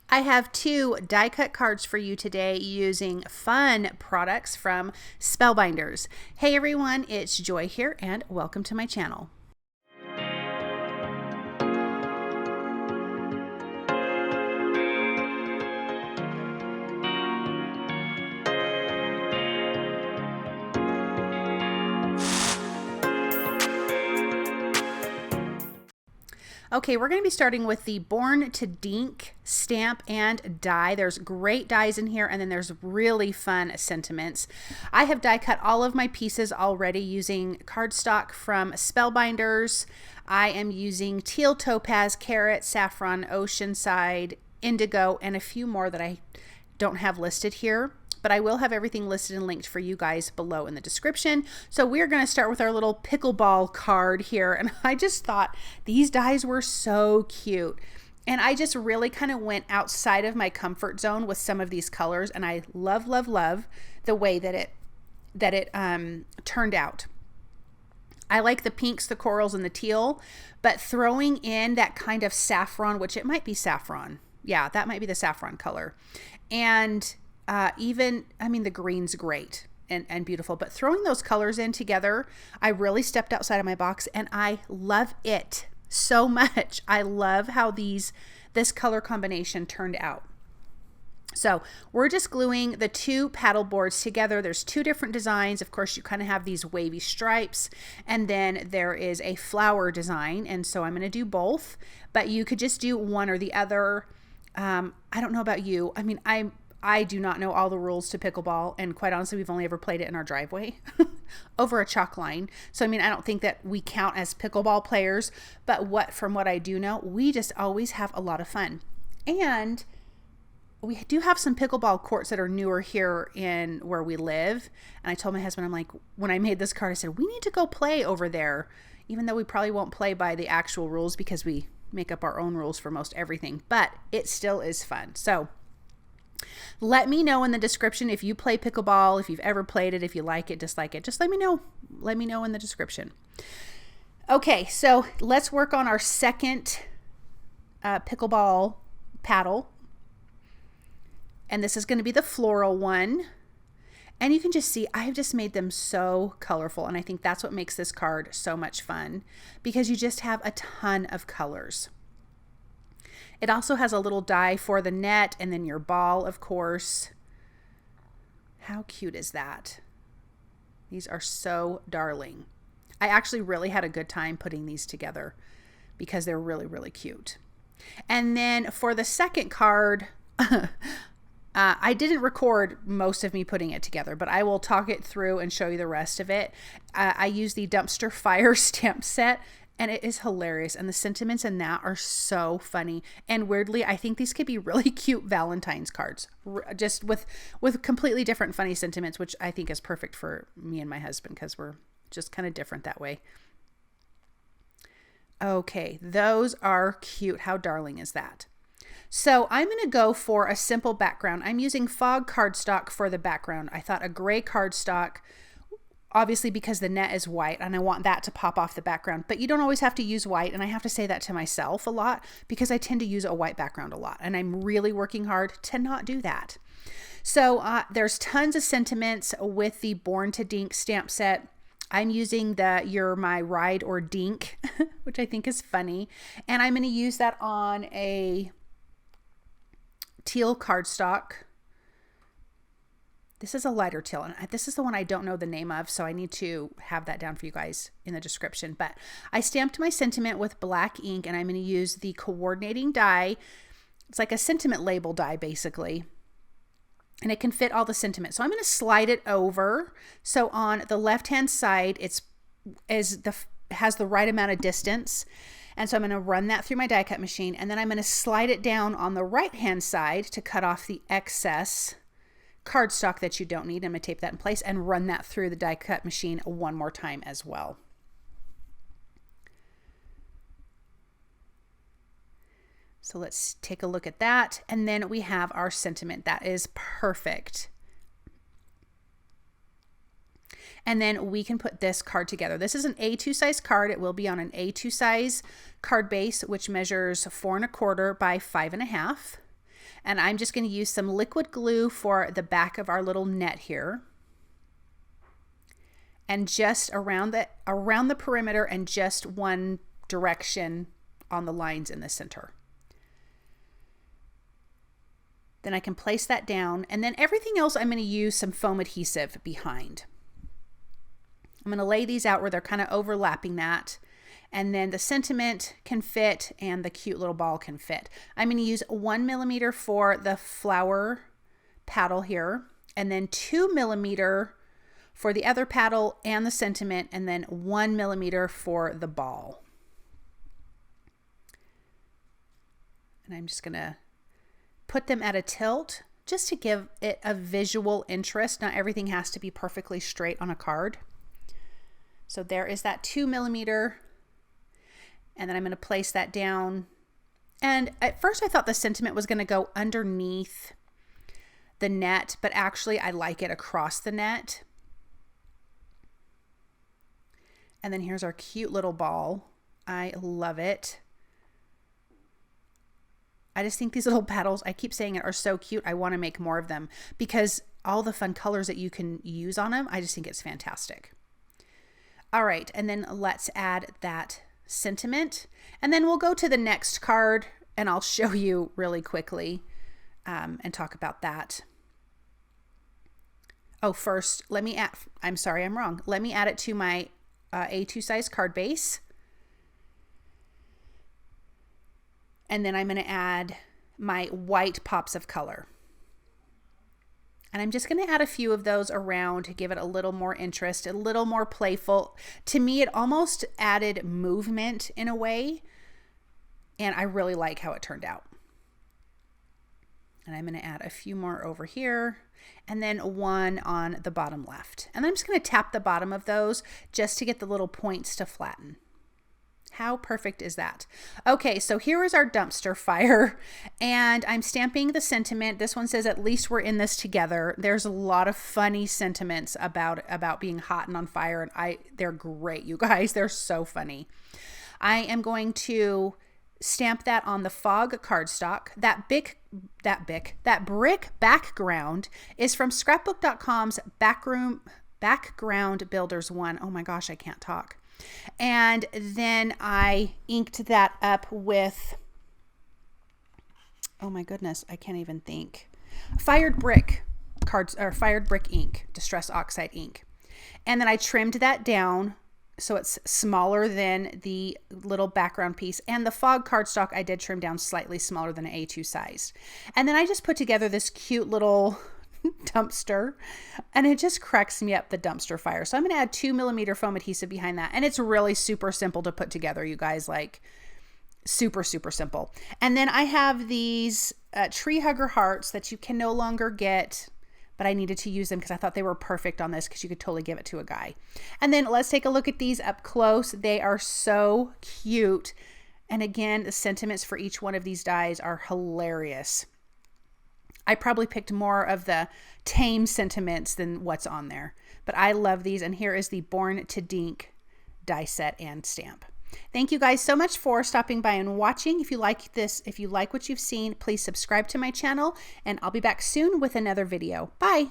I have two die cut cards for you today using fun products from Spellbinders. Hey everyone, it's Joy here and welcome to my channel. Okay, we're going to be starting with the Born to Dink stamp and die. There's great dies in here, and then there's really fun sentiments. I have die cut all of my pieces already using cardstock from Spellbinders. I am using Teal, Topaz, Carrot, Saffron, Oceanside, Indigo, and a few more that I don't have listed here. But I will have everything listed and linked for you guys below in the description. So we're going to start with our little pickleball card here. And I just thought these dies were so cute. And I just really kind of went outside of my comfort zone with some of these colors. And I love, love, love the way that it turned out. I like the pinks, the corals, and the teal, but throwing in that kind of saffron, which it might be saffron. Yeah, that might be the saffron color. And the green's great and beautiful, but throwing those colors in together, I really stepped outside of my box and I love it so much. I love how this color combination turned out. So we're just gluing the two paddle boards together. There's two different designs. Of course, you kind of have these wavy stripes, and then there is a flower design. And so I'm going to do both, but you could just do one or the other. I don't know about you. I mean, I do not know all the rules to pickleball, and quite honestly, we've only ever played it in our driveway over a chalk line. So, I mean, I don't think that we count as pickleball players, but from what I do know, we just always have a lot of fun. And we do have some pickleball courts that are newer here in where we live. And I told my husband, I'm like, when I made this card, I said, we need to go play over there, even though we probably won't play by the actual rules because we make up our own rules for most everything, but it still is fun. So let me know in the description if you play pickleball, if you've ever played it, if you like it, dislike it. Just let me know. Let me know in the description. Okay, so let's work on our second pickleball paddle. And this is going to be the floral one. And you can just see I've just made them so colorful. And I think that's what makes this card so much fun, because you just have a ton of colors. It also has a little die for the net and then your ball, of course. How cute is that? These are so darling. I actually really had a good time putting these together because they're really, really cute. And then for the second card, I didn't record most of me putting it together, but I will talk it through and show you the rest of it. I use the Dumpster Fire stamp set, and it is hilarious. And the sentiments in that are so funny. And weirdly, I think these could be really cute Valentine's cards, just with completely different funny sentiments, which I think is perfect for me and my husband because we're just kind of different that way. Okay, those are cute. How darling is that? So I'm going to go for a simple background. I'm using Fog cardstock for the background. I thought a gray cardstock, obviously because the net is white and I want that to pop off the background, but you don't always have to use white. And I have to say that to myself a lot because I tend to use a white background a lot, and I'm really working hard to not do that. So there's tons of sentiments with the Born to Dink stamp set. I'm using the You're My Ride or Dink, which I think is funny. And I'm going to use that on a teal cardstock. This is a lighter teal, and this is the one I don't know the name of, so I need to have that down for you guys in the description. But I stamped my sentiment with black ink, and I'm going to use the coordinating die. It's like a sentiment label die, basically, and it can fit all the sentiments. So I'm going to slide it over. So on the left-hand side, has the right amount of distance. And so I'm going to run that through my die cut machine, and then I'm going to slide it down on the right-hand side to cut off the excess cardstock that you don't need. I'm going to tape that in place and run that through the die cut machine one more time as well. So let's take a look at that. And then we have our sentiment. That is perfect. And then we can put this card together. This is an A2 size card. It will be on an A2 size card base, which measures 4 1/4 by 5 1/2. And I'm just going to use some liquid glue for the back of our little net here. And just around the perimeter and just one direction on the lines in the center. Then I can place that down, and then everything else I'm going to use some foam adhesive behind. I'm going to lay these out where they're kind of overlapping that, and then the sentiment can fit and the cute little ball can fit. I'm going to use 1 millimeter for the flower paddle here, and then 2 millimeter for the other paddle and the sentiment, and then 1 millimeter for the ball. And I'm just going to put them at a tilt just to give it a visual interest. Not everything has to be perfectly straight on a card. So there is that 2 millimeter, and then I'm going to place that down. And at first I thought the sentiment was going to go underneath the net, but actually I like it across the net. And then here's our cute little ball. I love it. I just think these little paddles, I keep saying it, are so cute. I want to make more of them because all the fun colors that you can use on them, I just think it's fantastic. All right, and then let's add that sentiment. And then we'll go to the next card and I'll show you really quickly and talk about that. Oh, first, let me add, I'm sorry, I'm wrong. Let me add it to my A2 size card base. And then I'm going to add my white pops of color. And I'm just going to add a few of those around to give it a little more interest, a little more playful. To me, it almost added movement in a way. And I really like how it turned out. And I'm going to add a few more over here and then one on the bottom left. And I'm just going to tap the bottom of those just to get the little points to flatten. How perfect is that? Okay, so here is our dumpster fire, and I'm stamping the sentiment. This one says, "At least we're in this together." There's a lot of funny sentiments about being hot and on fire, and they're great, you guys. They're so funny. I am going to stamp that on the fog cardstock. That brick background is from scrapbook.com's background builders one. Oh my gosh, I can't talk. And then I inked that up with, oh my goodness, I can't even think. Fired brick cards, or fired brick ink, distress oxide ink. And then I trimmed that down so it's smaller than the little background piece. And the fog cardstock I did trim down slightly smaller than an A2 size. And then I just put together this cute little dumpster, and it just cracks me up, the dumpster fire. So I'm going to add 2 millimeter foam adhesive behind that, and it's really super simple to put together, you guys. Like super simple. And then I have these tree hugger hearts that you can no longer get, but I needed to use them because I thought they were perfect on this, because you could totally give it to a guy. And then let's take a look at these up close. They are so cute, and again, the sentiments for each one of these dies are hilarious. I probably picked more of the tame sentiments than what's on there, but I love these. And here is the Born to Dink die set and stamp. Thank you guys so much for stopping by and watching. If you like this, if you like what you've seen, please subscribe to my channel, and I'll be back soon with another video. Bye.